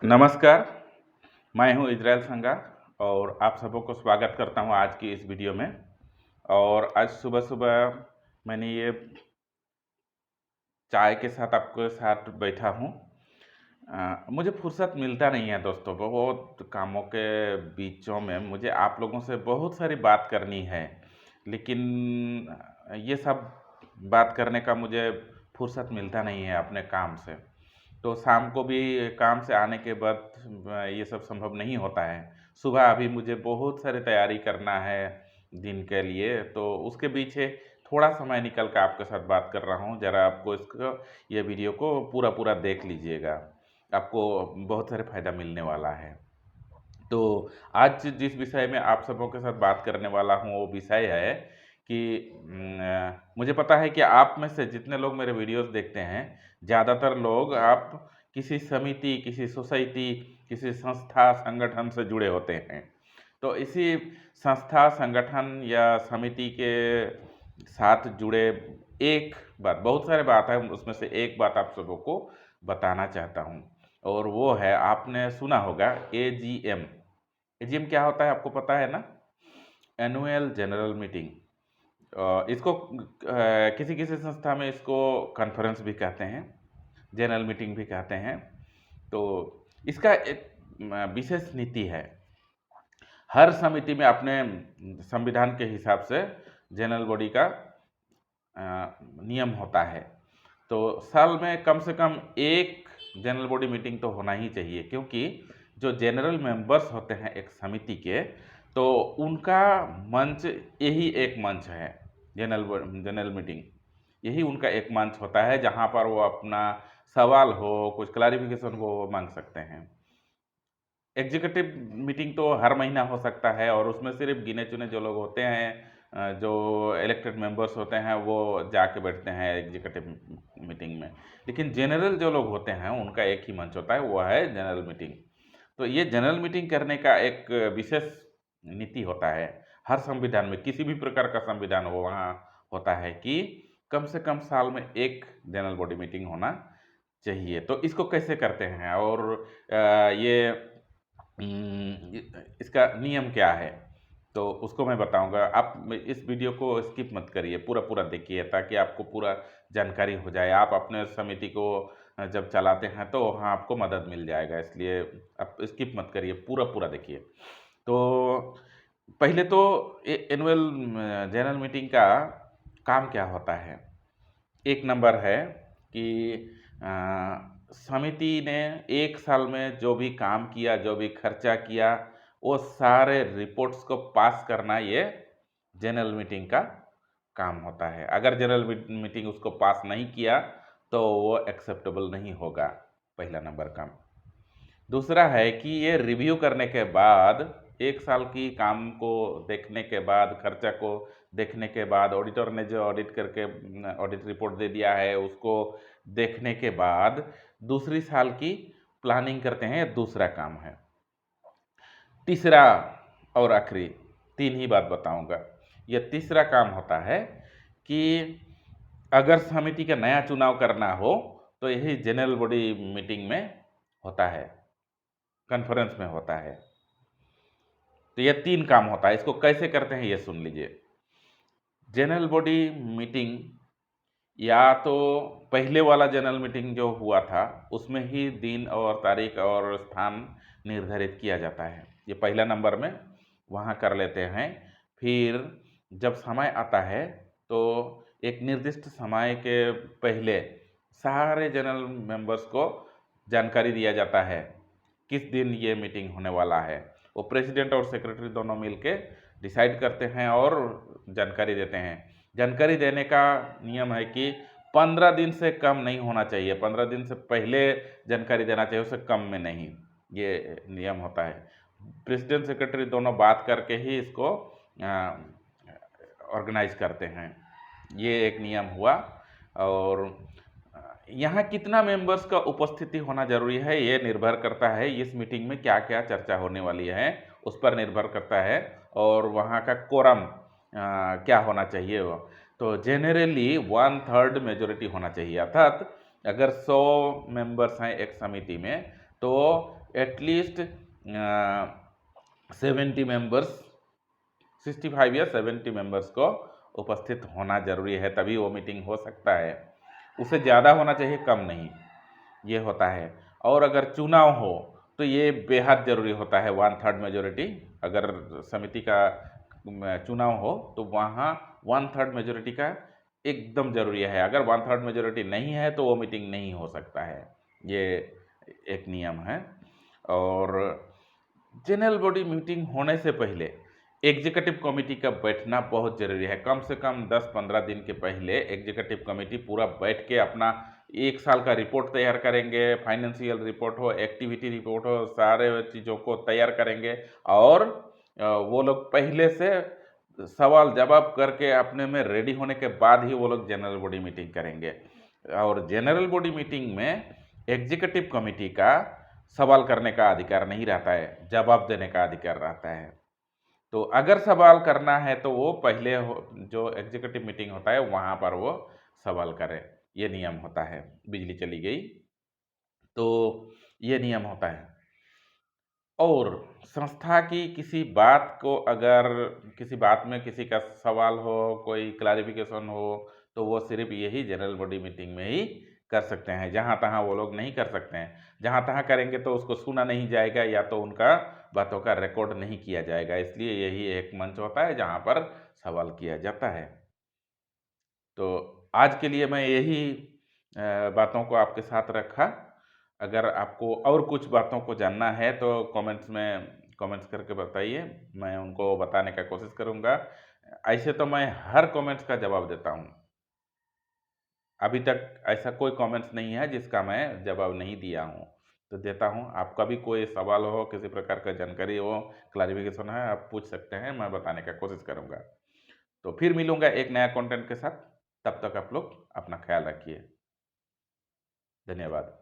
नमस्कार, मैं हूं इज़राइल संगा और आप सबों को स्वागत करता हूं आज की इस वीडियो में। और आज सुबह-सुबह मैंने ये चाय के साथ आपके साथ बैठा हूं। मुझे फुर्सत मिलता नहीं है दोस्तों, बहुत कामों के बीचों में मुझे आप लोगों से बहुत सारी बात करनी है, लेकिन ये सब बात करने का मुझे फुर्सत मिलता नहीं है अपने काम से। तो शाम को भी काम से आने के बाद ये सब संभव नहीं होता है। सुबह अभी मुझे बहुत सारी तैयारी करना है दिन के लिए, तो उसके पीछे थोड़ा समय निकल कर आपके साथ बात कर रहा हूँ। ज़रा आपको इसको ये वीडियो को पूरा देख लीजिएगा, आपको बहुत सारे फ़ायदा मिलने वाला है। तो आज जिस विषय में आप सबों के साथ बात करने वाला हूँ, वो विषय है कि मुझे पता है कि आप में से जितने लोग मेरे वीडियोस देखते हैं, ज़्यादातर लोग आप किसी समिति, किसी सोसाइटी, किसी संस्था, संगठन से जुड़े होते हैं। तो इसी संस्था, संगठन या समिति के साथ जुड़े एक बात, बहुत सारे बात है, उसमें से एक बात आप सबों को बताना चाहता हूँ, और वो है, आपने सुना होगा एजीएम। एजीएम क्या होता है आपको पता है ना? Annual general meeting. इसको किसी-किसी संस्था में इसको कॉन्फ्रेंस भी कहते हैं, जनरल मीटिंग भी कहते हैं। तो इसका एक विशेष नीति है। हर समिति में अपने संविधान के हिसाब से जनरल बॉडी का नियम होता है। तो साल में कम से कम एक जनरल बॉडी मीटिंग तो होना ही चाहिए, क्योंकि जो जनरल मेंबर्स होते हैं एक समिति के, तो उनका मंच यही एक मंच है, जनरल मीटिंग। यही उनका एक मंच होता है जहाँ पर वो अपना सवाल हो, कुछ क्लैरिफिकेशन हो, वो मांग सकते हैं। एग्जीक्यूटिव मीटिंग तो हर महीना हो सकता है, और उसमें सिर्फ गिने-चुने जो लोग होते हैं, जो इलेक्टेड मेंबर्स होते हैं, वो जाके बैठते हैं एग्जीक्यूटिव मीटिंग में। लेकिन जनरल जो लोग होते हैं, उनका एक ही मंच होता है, वो है जनरल मीटिंग। तो ये जनरल मीटिंग करने का एक विशेष नीति होता है। हर संविधान में, किसी भी प्रकार का संविधान हो, वहाँ होता है कि कम से कम साल में एक जनरल बॉडी मीटिंग होना चाहिए। तो इसको कैसे करते हैं, और ये इसका नियम क्या है, तो उसको मैं बताऊंगा। आप इस वीडियो को स्किप मत करिए, पूरा देखिए, ताकि आपको पूरा जानकारी हो जाए। आप अपने समिति को जब चलाते हैं तो वहाँ आपको मदद मिल जाएगा, इसलिए आप स्किप मत करिए, पूरा देखिए। तो पहले तो एनुअल जनरल मीटिंग का काम क्या होता है। एक नंबर है कि समिति ने एक साल में जो भी काम किया, जो भी खर्चा किया, वो सारे रिपोर्ट्स को पास करना, ये जनरल मीटिंग का काम होता है। अगर जनरल मीटिंग उसको पास नहीं किया तो वो एक्सेप्टेबल नहीं होगा, पहला नंबर काम। दूसरा है कि ये रिव्यू करने के बाद, एक साल की काम को देखने के बाद, खर्चा को देखने के बाद, ऑडिटर ने जो ऑडिट करके ऑडिट रिपोर्ट दे दिया है, उसको देखने के बाद दूसरी साल की प्लानिंग करते हैं। ये दूसरा काम है। तीसरा और आखिरी, तीन ही बात बताऊंगा। ये तीसरा काम होता है कि अगर समिति का नया चुनाव करना हो, तो यही जनरल बॉडी मीटिंग में होता है, कॉन्फ्रेंस में होता है। तो ये तीन काम होता है। इसको कैसे करते हैं ये सुन लीजिए। जनरल बॉडी मीटिंग, या तो पहले वाला जनरल मीटिंग जो हुआ था, उसमें ही दिन और तारीख और स्थान निर्धारित किया जाता है। ये पहला नंबर में वहाँ कर लेते हैं। फिर जब समय आता है, तो एक निर्दिष्ट समय के पहले सारे जनरल मेंबर्स को जानकारी दिया जाता है किस दिन ये मीटिंग होने वाला है। वो प्रेसिडेंट और सेक्रेटरी दोनों मिलके डिसाइड करते हैं और जानकारी देते हैं। जानकारी देने का नियम है कि 15 दिन से कम नहीं होना चाहिए, 15 दिन से पहले जानकारी देना चाहिए, उससे कम में नहीं, ये नियम होता है। प्रेसिडेंट सेक्रेटरी दोनों बात करके ही इसको ऑर्गेनाइज करते हैं। ये एक नियम हुआ। और यहाँ कितना मेंबर्स का उपस्थिति होना जरूरी है, ये निर्भर करता है इस मीटिंग में क्या क्या चर्चा होने वाली है, उस पर निर्भर करता है। और वहाँ का कोरम क्या होना चाहिए वो, तो जेनरली 1/3 मेजोरिटी होना चाहिए। अर्थात अगर 100 मेंबर्स हैं एक समिति में, तो एटलीस्ट 70 मेंबर्स, 65 या 70 मेंबर्स को उपस्थित होना जरूरी है, तभी वो मीटिंग हो सकता है। उससे ज़्यादा होना चाहिए, कम नहीं। ये होता है। और अगर चुनाव हो तो ये बेहद ज़रूरी होता है, 1/3 मेजोरिटी। अगर समिति का चुनाव हो तो वहाँ 1/3 मेजोरिटी का एकदम ज़रूरी है। अगर 1/3 मेजोरिटी नहीं है तो वो मीटिंग नहीं हो सकता है। ये एक नियम है। और जनरल बॉडी मीटिंग होने से पहले एग्जीक्यूटिव कमेटी का बैठना बहुत ज़रूरी है। कम से कम 10-15 दिन के पहले एग्जीक्यूटिव कमेटी पूरा बैठ के अपना 1 साल का रिपोर्ट तैयार करेंगे, फाइनेंशियल रिपोर्ट हो, एक्टिविटी रिपोर्ट हो, सारे चीज़ों को तैयार करेंगे। और वो लोग पहले से सवाल जवाब करके अपने में रेडी होने के बाद ही वो लोग जनरल बॉडी मीटिंग करेंगे। और जनरल बॉडी मीटिंग में एग्जीक्यूटिव कमेटी का सवाल करने का अधिकार नहीं रहता है, जवाब देने का अधिकार रहता है। तो अगर सवाल करना है तो वो पहले जो एग्जीक्यूटिव मीटिंग होता है वहाँ पर वो सवाल करे। ये नियम होता है। बिजली चली गई तो ये नियम होता है। और संस्था की किसी बात को, अगर किसी बात में किसी का सवाल हो, कोई क्लैरिफिकेशन हो, तो वो सिर्फ यही जनरल बॉडी मीटिंग में ही कर सकते हैं। जहाँ तहाँ वो लोग नहीं कर सकते हैं। जहाँ तहाँ करेंगे तो उसको सुना नहीं जाएगा या तो उनका बातों का रिकॉर्ड नहीं किया जाएगा। इसलिए यही एक मंच होता है जहाँ पर सवाल किया जाता है। तो आज के लिए मैं यही बातों को आपके साथ रखा। अगर आपको और कुछ बातों को जानना है तो कमेंट्स करके बताइए, मैं उनको बताने का कोशिश करूँगा। ऐसे तो मैं हर कमेंट्स का जवाब देता हूँ। अभी तक ऐसा कोई कमेंट्स नहीं है जिसका मैं जवाब नहीं दिया हूँ, तो देता हूँ। आपका भी कोई सवाल हो, किसी प्रकार का जानकारी हो, क्लैरिफिकेशन है, आप पूछ सकते हैं, मैं बताने का कोशिश करूँगा। तो फिर मिलूँगा एक नया कंटेंट के साथ। तब तक आप लोग अपना ख्याल रखिए। धन्यवाद।